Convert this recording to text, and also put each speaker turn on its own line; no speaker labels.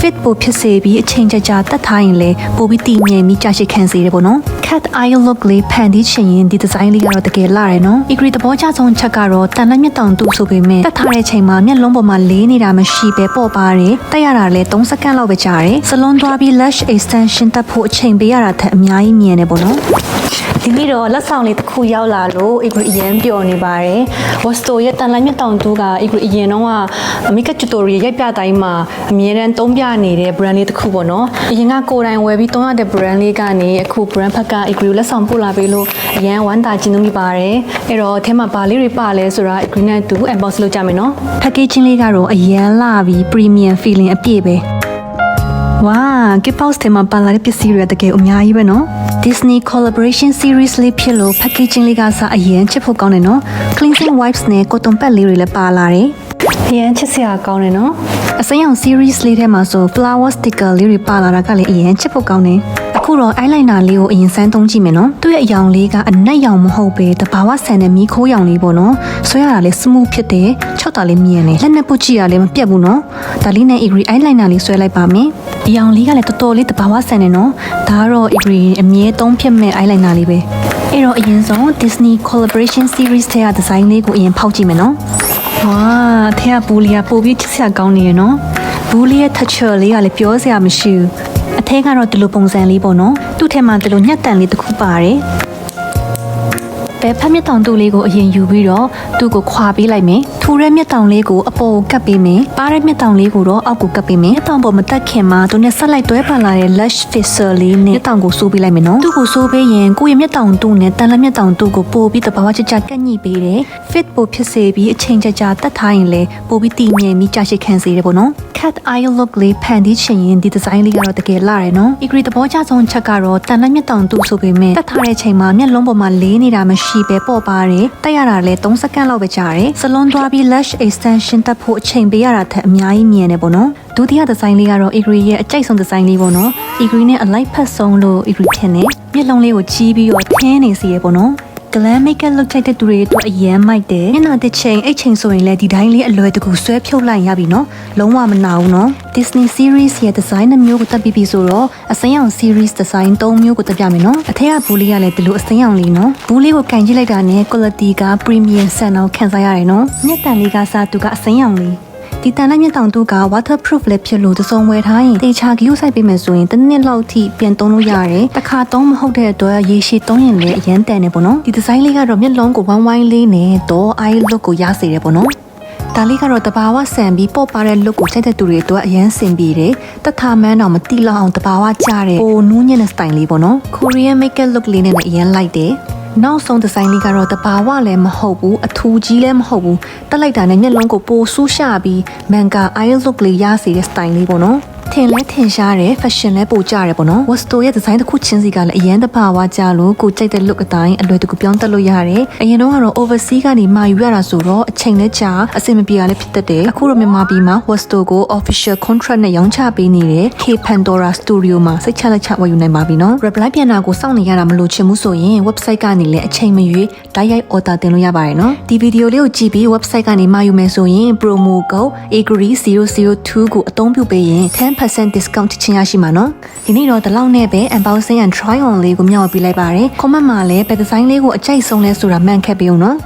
fit ပိုဖြစ်စေပြီးအချိန်ကြာတက်ထားရင်လည်းပိုပြီးတည်မြဲပြီးကြာရှည်ခံစေတယ်ပေါ့နော် cat eye look လေးဖန်တီးချင်ရင်ဒီ design လေးကတော့တကယ်လာတယ်နော် agree သဘောကျဆုံးချက်ကတော့တန်လက်မျက်တောင်တူဆိုပေမဲ့တက်ထားတဲ့ချိန်မှာမျက်လုံးပေါ်မှာလေးနေတာမရှိပဲပေါ့ပါတယ်တက်ရတာလည်း3စက္ကန့်လောက်ပဲကြာတယ် salon သွားပြီး lash extension တက်ဖို့အချိန်ပေးရတာထက်အများကြီးမြင်တယ်ပေါ့နော်ဒီနေ့တော့လက်ဆောင်လေးတစ်ခုရောက်လာလို့ agree အရင်ပျော်နေပါတယ် Wasto ရဲ့တန်လက်မျက်တောင်တူက agree အရင်တော့က makeup tutorial ရိုက်ပြတိုင်းမှာအမြဲတမ်းသုံးပြနေတဲ့ brand လေးတစ်ခုပေါ့နော်အရင်ကကိုယ်တိုင်ဝယ်ပြီးသုံးရတဲ့ brand လေးကနေအခု brand ဖက်က agree လက်ဆောင်ပို့လာပေးလို့အရင်ဝမ်းသာကျဉ်းမိပါတယ်အဲ့တော့အထဲမှာဘာလေးတွေပါလဲဆိုတာ agree နဲ့တူ unbox လုပ်ကြမယ်နော် packaging လေးကတော့အရင်လာပြီး premium feeling အပြည့်ပဲဝါ gift box ထဲမှာပါလာတဲ့ပစ္စည်းတွေတကယ်အများကြီးပဲနော် Disney collaboration series လေးဖြစ်လို့ packaging လေးကစားအရင်ချစ်ဖို့ကောင်းတယ်နော် cleansing wipes နဲ့ cotton pad လေးတွေလည်းပါလာတယ်အရင်ချစ်စရာကောင်းတယ်နော်အစိမ်းရောင် series လေးထဲမှာဆို flower sticker လေးတွေပါလာတာကလည်းအရင်ချစ်ဖို့ကောင်းတယ်အခုတော့ eyeliner လေးကိုအရင်စမ်းသုံးကြည့်မယ်နော်သူ့ရဲ့အရောင်လေးကအနက်ရောင်မဟုတ်ပဲတဘာဝဆန်တဲ့မီးခိုးရောင်လေးပေါ့နော်ဆွဲရတာလည်း smooth ဖြစ်တယ်ချောက်တာလည်းမြင်တယ်လက်နဲ့ပုတ်ကြည့်ရလည်းမပြတ်ဘူးနော်ဒါလေးနဲ့ agree eyeliner လေးဆွဲလိုက်ပါမယ်အရောင်လေးကလည်းတော်တော်လေးတဘာဝဆန်တယ်နော်ဒါကတော့ agree အမြဲသုံးဖြစ်မဲ့ eyeliner လေးပဲအဲ့တော့အရင်ဆုံး Disney collaboration series ထဲက design လေးကိုအရင်ဖောက်ကြည့်မယ်နော်ဝါထဲကဘူးလေးကပိုပြီးချစ်စရာကောင်းနေရနော်ဘူးလေးရဲ့ texture လေးကလည်းပြောစရာမရှိဘူးအထဲကတော့ဒီလိုပုံစံလေးပေါ့နော်သူ့ထဲမှာဒီလိုညှက်တန်လေးတစ်ခုပါတယ်ပဲဖက်မြက်တောင်တူလေးကိုအရင်ယူပြီးတော့သူ့ကိုခွာပေးလိုက်မယ်ထူတဲ့မြက်တောင်လေးကိုအပေါ်ကိုကပ်ပေးမယ်ပါးတဲ့မြက်တောင်လေးကိုတော့အောက်ကိုကပ်ပေးမယ်မြက်တောင်ပေါ်မတက်ခင်မှာသူနဲ့ဆက်လိုက်တွဲပါလာတဲ့ lash fixer လေးနဲ့မြက်တောင်ကိုစိုးပေးလိုက်မယ်နော်သူ့ကိုစိုးပေးရင်ကိုယ့်ရဲ့မြက်တောင်တူနဲ့တန်လက်မြက်တောင်တူကိုပို့ပြီးတဘာဝချကက်ညှိပေးတယ် fit ပိုဖြစ်စေပြီးအချိန်ကြာတက်ထားရင်လည်းပို့ပြီးတည်မြဲပြီးကြာရှည်ခံစေတယ်ပေါ့နော် cat eye look လေးဖန်တီးချင်ရင်ဒီ design လေးကတော့တကယ်လာတယ်နော် agree သဘောကျဆုံးချက်ကတော့တန်လက်မြက်တောင်တူဆိုပေမဲ့တက်ထားတဲ့ချိန်မှာမျက်လုံးပေါ်မှာလေးနေတာမရှိပဲပေါ့ပါတယ်တက်ရတာလည်း3စက္ကန့်လောက်ပဲကြာတယ် salon သွားပြီး lash extension တက်ဖို့အချိန်ပေးရတာထက်အများကြီးမြင်တယ်ပေါ့နော်ဒုတိယ design လေးကတော့ agree ရဲ့အကြိုက်ဆုံး design လေးပေါ့နော် agree နဲ့အလိုက်ဖက်ဆုံးလို့ agree ထင်တယ်မျက်လုံးလေးကိုကြီးပြီးတော့ထင်းနေစီရပေါ့နော်glam makeup လုပ်တဲ့သူတွေအတွက်အရင်မိုက်တယ်မျက်နှာတစ်ချိန်အိတ်ချိန်ဆိုရင်လည်းဒီတိုင်းလေးအလွယ်တကူဆွဲဖြုတ်လိုက်ရပြီနော်လုံးဝမနာဘူးနော် Disney series ရဲ့ design နှမျိုးကိုတက်ပြီးပြီဆိုတော့အစိမ်းရောင် series design 3မျိုးကိုတက်ပြမယ်နော်အထက်ကဘူးလေးကလည်းဒီလိုအစိမ်းရောင်လေးနော်ဘူးလေးကိုကန်ကြည့်လိုက်တာနဲ့ quality က premium ဆန်အောင်ခံစားရတယ်နော်မျက်တန်လေးကစားသူကအစိမ်းရောင်လေးဒီတန်လက်မျက်တောင်တူက waterproof လည်းဖြစ်လို့တစုံဝယ်ထားရင်တေချာဂရုစိုက်ပေးမယ်ဆိုရင်တစ်နှစ်လောက်ထိပြန်သုံးလို့ရတယ်တစ်ခါသုံးမဟုတ်တဲ့အတွက်ရေရှည်သုံးရင်လည်းအရင်တန်နေပေါ့နော်ဒီဒီဇိုင်းလေးကတော့မျက်လုံးကိုဝိုင်းဝိုင်းလေးနဲ့တော့ eye look ကိုရစေတယ်ပေါ့နော်ဒါလေးကတော့တဘာဝဆန်ပြီးပေါ့ပါတဲ့ look ကိုချိန်တဲ့သူတွေအတွက်အရင်ဆင်ပြေတယ်တထမန်းတော့မတိလောက်အောင်တဘာဝကျတဲ့ဟိုနူးညံ့တဲ့ style လေးပေါ့နော် Korean makeup look လေးနဲ့အရင်လိုက်တယ်နောက်ဆုံးဒီဇိုင်းလေးကတော့တဘာဝလည်းမဟုတ်ဘူးအထူကြီးလည်းမဟုတ်ဘူးတက်လိုက်တာနဲ့မျက်လုံးကိုပိုဆူးရှပြီးမန်ကာ eye look လေးရစေတဲ့ style လေးပေါ့နော်ထင်လဲထင်ရှားတယ် fashion လဲပိုကြတယ်ပေါ့နော် Wasto ရဲ့ design တစ်ခုချင်းစီကလည်းအရင်တဘာဝကြလို့ကိုကြိုက်တဲ့ look အတိုင်းအလွယ်တကူပြောင်းတက်လို့ရတယ်အရင်တော့ကတော့ overseas ကနေမှာယူရတာဆိုတော့အချိန်လဲကြာအဆင်မပြေရလဲဖြစ်တတ်တယ်အခုတော့မြန်မာပြည်မှာ Wasto ကို official contract နဲ့ရောင်းချပေးနေတဲ့ K Pandora Studio မှာစိတ်ချလက်ချဝယ်ယူနိုင်ပါပြီနော် reply ပြန်တာကိုစောင့်နေရတာမလို့ချင်ဘူးဆိုရင် website ကနေလည်းအချိန်မရွေးတိုက်ရိုက် order တင်လို့ရပါတယ်နော်ဒီဗီဒီယိုလေးကိုကြည့်ပြီး website ကနေမှာယူမယ်ဆိုရင် promo code agree002 ကိုအသုံးပြုပေးရင်10% discount ချင်ရရှိမှာနော်ဒီနေ့တော့ဒီလောက်နဲ့ပဲ unboxing and try on လေးကိုမျှဝေပေးလိုက်ပါတယ် comment မှာလည်းဘယ် design လေးကိုအကြိုက်ဆုံးလဲဆိုတာမှန်ခဲ့ပေးဦးနော်